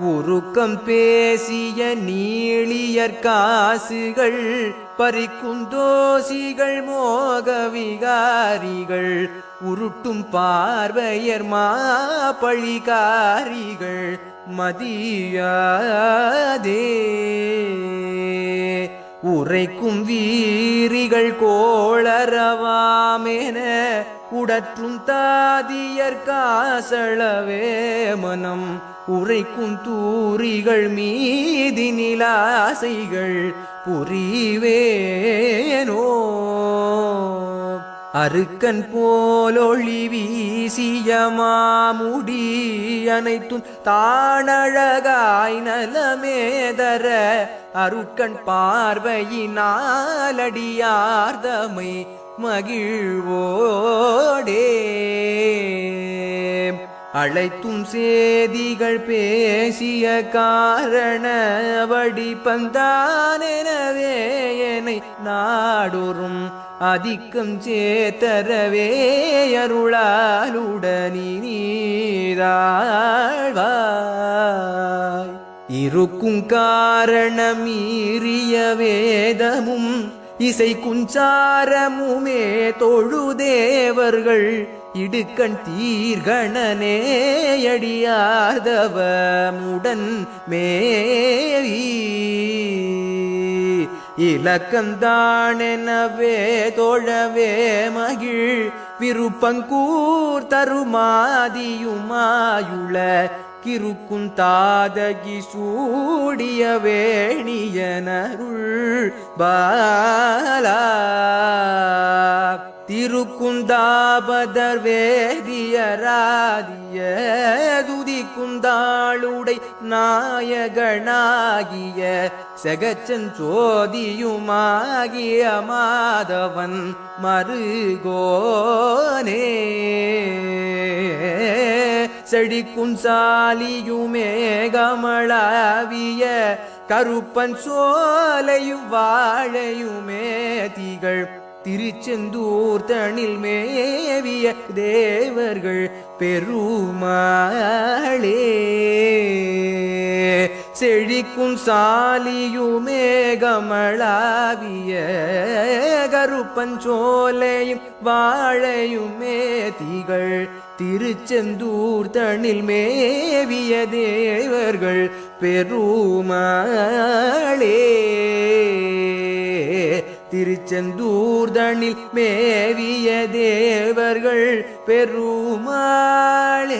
உருக்கம் பேசிய நீளியற் காசுகள் பறிக்குந்தோசிகள் மோக விகாரிகள் உருட்டும் பார்வையர் மாபழிகாரிகள் மதியாதே உரைக்கும் வீரிகள் கோளரவாமென உடற்றும் தாதியர் காசளவே மனம் உரைக்கும் தூரிகள் மீதி நிலாசைகள் புரிவேனோ அருக்கன் போலொளி வீசிய மாமுடி அனைத்தும் தானழகாய் நலமேதர அருட்கண் பார்வையினாலடியார்தமை மகிழ்வோடே அழைத்தும் சேதிகள் பேசிய காரண வடிப்பந்தானெனவே என்னை நாடொரும் அதிக்கம் சேத்தரவே அருளாலுடனி நீராழ்வாய் இருக்கும் காரணம் மீறிய வேதமும் இசை குஞ்சாரமுமே தொழுதேவர்கள் இடுக்கண் தீர்கணனே அடியார்தவமுடன் மேவி இலக்கந்தானெனவே தோழவே மகிழ் விருப்பங்கூர் தருமாதியுமாயுள கிருக்கும் தாதகி சூடிய வேணியனருள் பாலா திருக்குந்தாபதர் வேதியராதிய துதிக்குந்தாளுடை நாயகனாகிய செகச்சன் சோதியுமாகிய மாதவன் மருகோனே செடிக்கும் சாலியுமே கமளாவிய கருப்பன் சோலையும் வாழையுமே திகழ் திருச்செந்தூர் தனில் மேவிய தேவர்கள் பெருமாளே செழிக்கும் சாலியுமே கமளாவிய கருப்பஞ்சோலையும் வாழையுமே திகழ் திருச்செந்தூர் தனில் மேவிய தேவர்கள் பெருமாளே திருச்செந்தூர்தனில் மேவிய தேவர்கள் பெருமாளே.